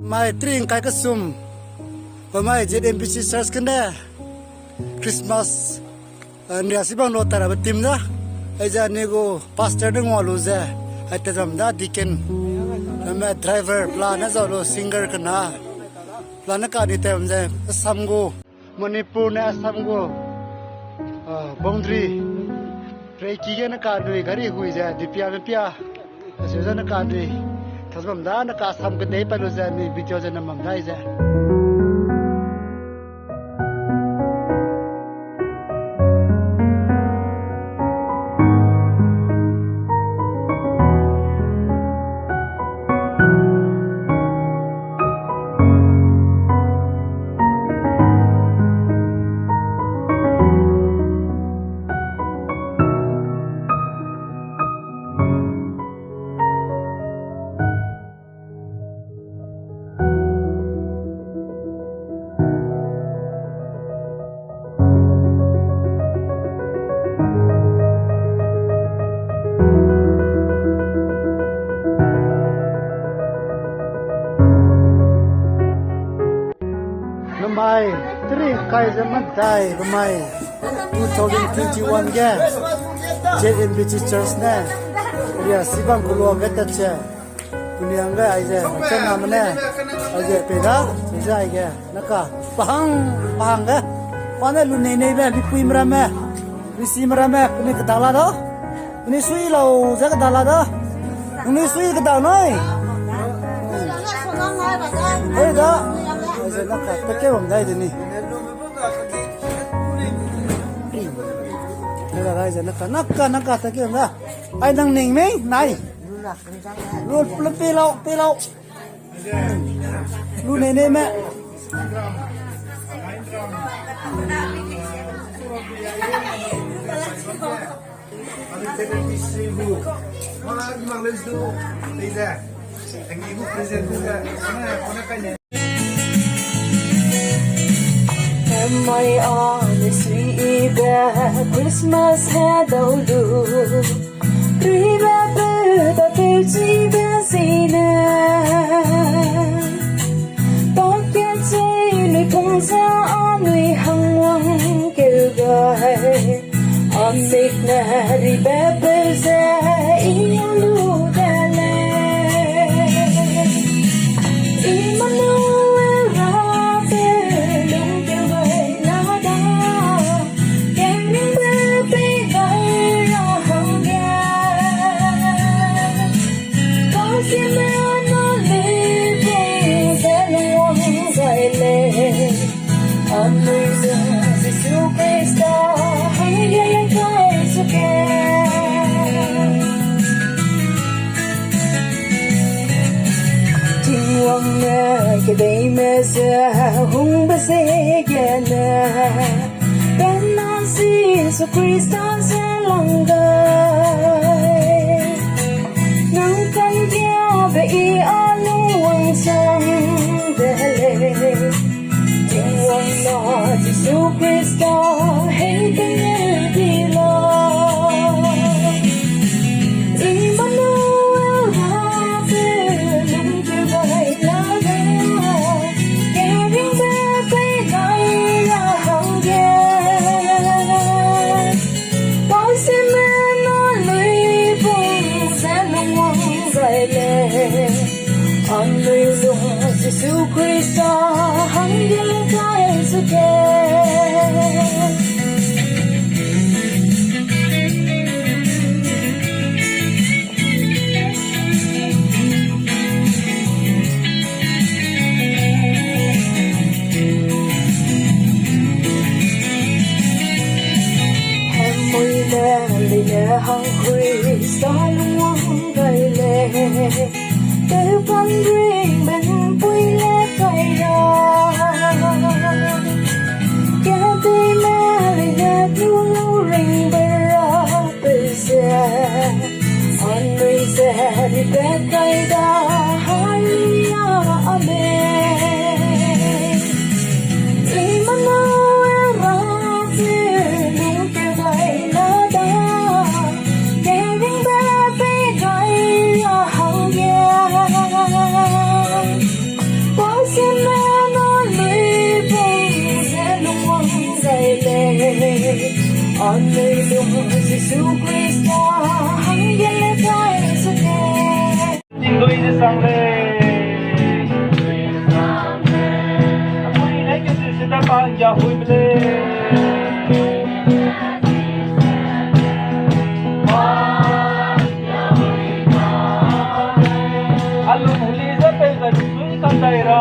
mai tring kai ka sum ba mai JMPC Church kan da Christmas ndia sibang no tara batim da ai ja nego pastor de ngolu za ai ta jam da diken ma driver plan na zo lo singer kana plan ka di tem ja samgo Manipur na samgo boundary trai ki ga na ka dui gari hui ja dipya me pya se ja na ka dui thasbam da na ka sam ka dei pa lo ja ni video ja na mam dai ja Mai three kai zaman dai mai 2021 ga JMPC Church na ya sibang kulo ga ta cha punyang ga ai ja chana mane ai ja pe da jai ga naka pahang ga pane lu nei nei ba bi pui mra ma bi si mra ma ni ka dala do ni sui lo ja ka dala do ni sui ka da noi ai da naka take bom dai de ni naka dai ja naka take bom da ai nang ning me nai lu pi lau lu nei nei me My honestly the Christmas had all do remember the beauty benzina don't get say ni kung sa anui hang wang kêu gọi on make na remember za in lu da le cái đây mẹ giờ hung bê xe ghe nè bên non xin so Christ sẽ lòng đời nắng canh theo về y ở luồng trong về lệ tình lòng nó Jesus Christ hãy tin nhớ đi lo Jesus Christ, hang lên cái sự em môi lệ lệ hang Christ, luôn ngang gầy lệ để văn riêng bên vui lẽ cay ra kẻ tim mẹ lệ luôn lâu rình bờ bờ xe on người xe đi bé cay ra hallelujah amen Emmanuel ra về luôn kêu gọi là đã kẻ riêng bé cay ra hallelujah hui mle alu huli za pe za sui kandaira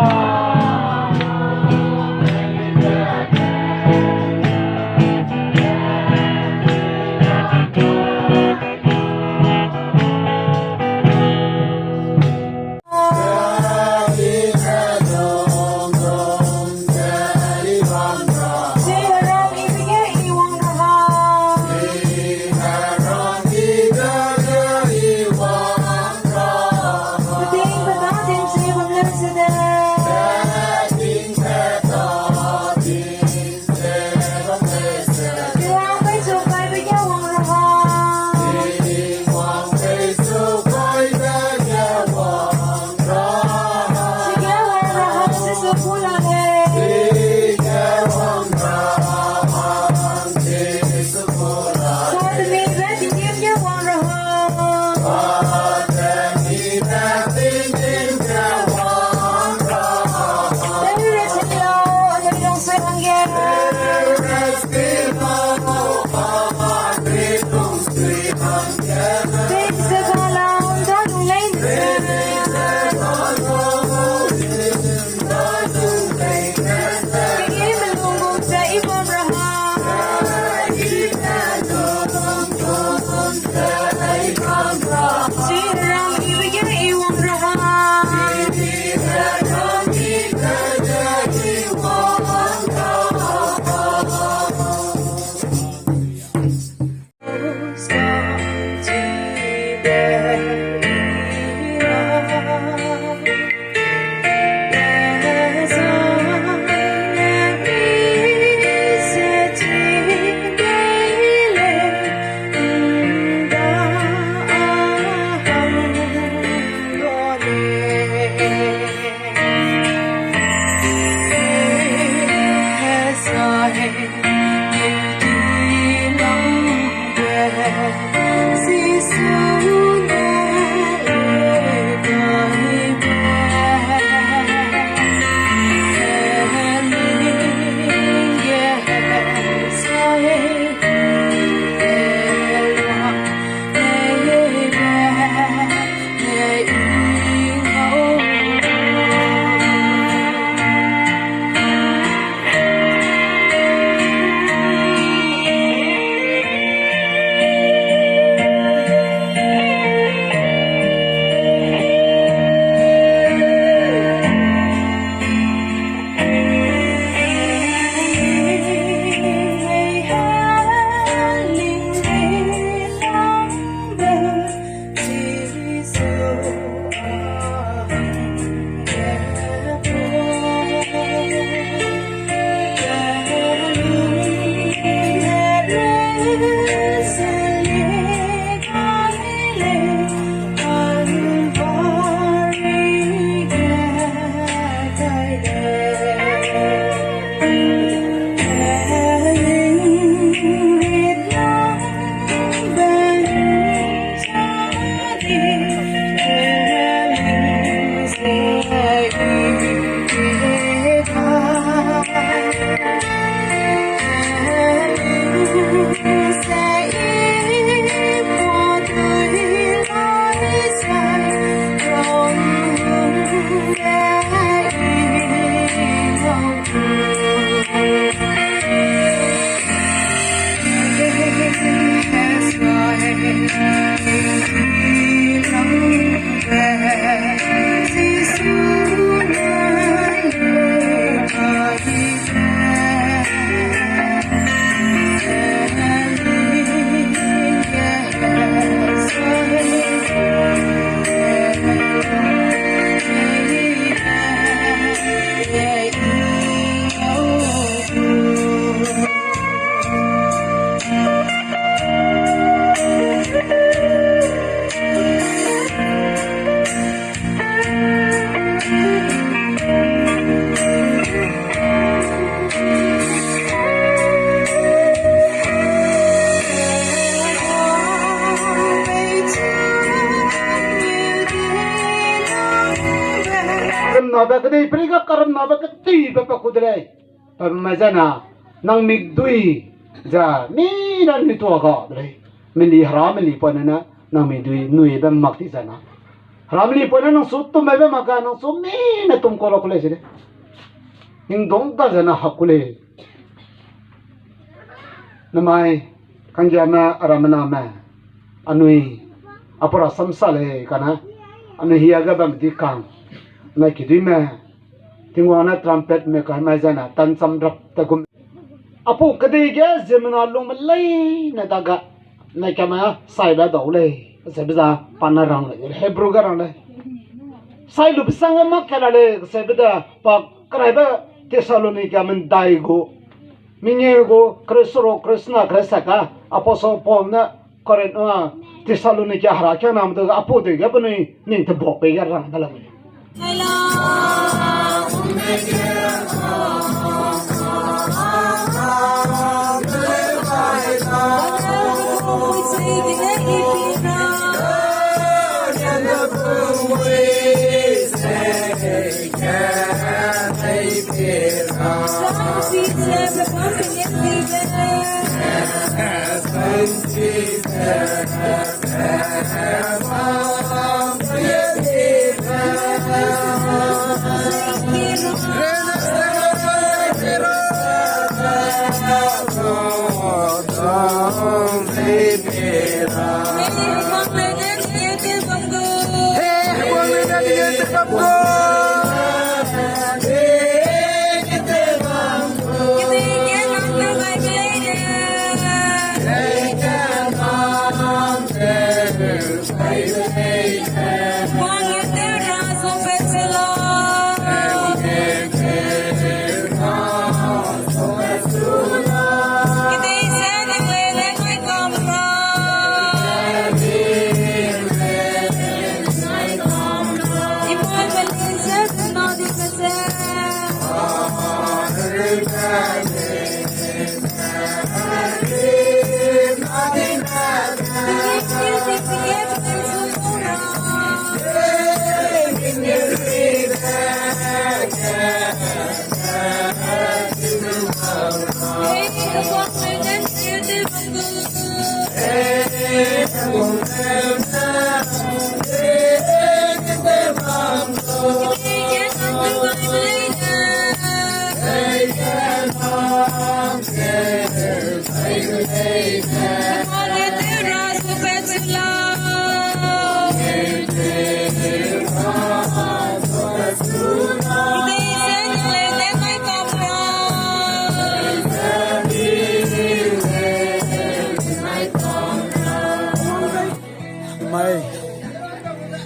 nabak ni priga karam nabak ti ba pa kudrai Mazana nang migdui ja mi nan mi tua ga dre min li haram li ponana nang migdui nui ba makti jana haram li ponana nang sut tum ba maka nang so mi na tum ko lokle sire ning dong ta jana hakule namai kanjana aramana ma anui apora samsale kana anu hiaga bam dikang na kidui ma tingwana trumpet me ka ma jana tan samrap ta gum apu kadai ge zemna lom lai na daga na kama sai ba do le se biza panarang le hebru garang le sai lu bisang ma kala le se bida pa krai ba Thessalonica men dai go minye go krishna kristaka aposo pom na koren Thessalonica hara kya nam da apu de ge bani ni te bok pe garang dalam mai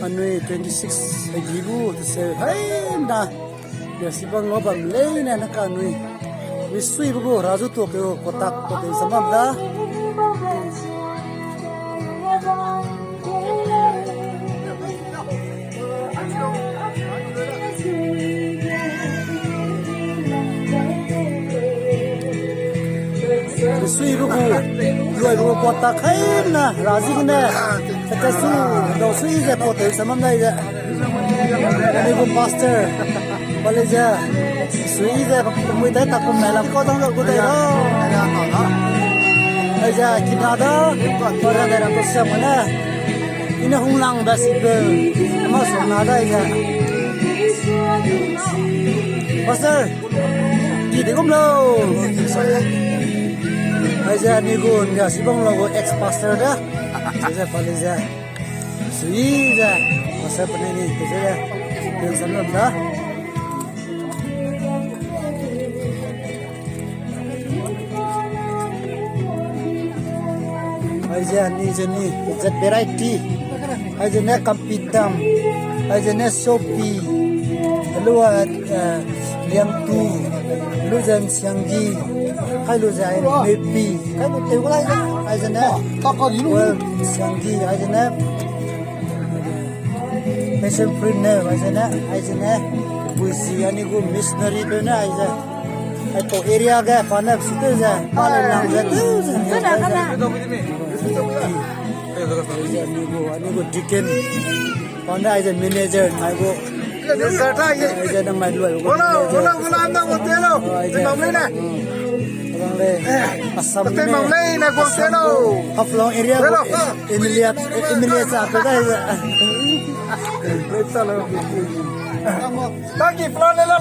anui 26 agibu to say hey na ya sibang lo bam le na na ka nui wisui bu raju to ke kotak to ke samam da wisui bu loi bu kotak hai na raji ne ta su do sui je po te samam dai ja ani bu master Baleja sui je mui dai ta kum melam ko dong ko dai ro aja kita da ora da ra ko samana ina hunglang da sibe ma so na da ja master ki de gum lo aja ni gun ya sibong lo ex pastor da aja Baleja sui je masa pene ni ke je yang samam da aja ni jeni zat variety aja na kampitam aja na sopi luat liang tu lu jan sianggi hai lu jai mepi kai bu teu lai aja na sianggi aja na passion fruit na aja na puisi ani go missionary be na aja ai to area ga panap situ ja pala lang ja tu Anigo Dicken, Honda is a manager. I go Aja na mai luai. Orang le asam ni. Haflong area Emilia sa ato dah. Taki, plan le,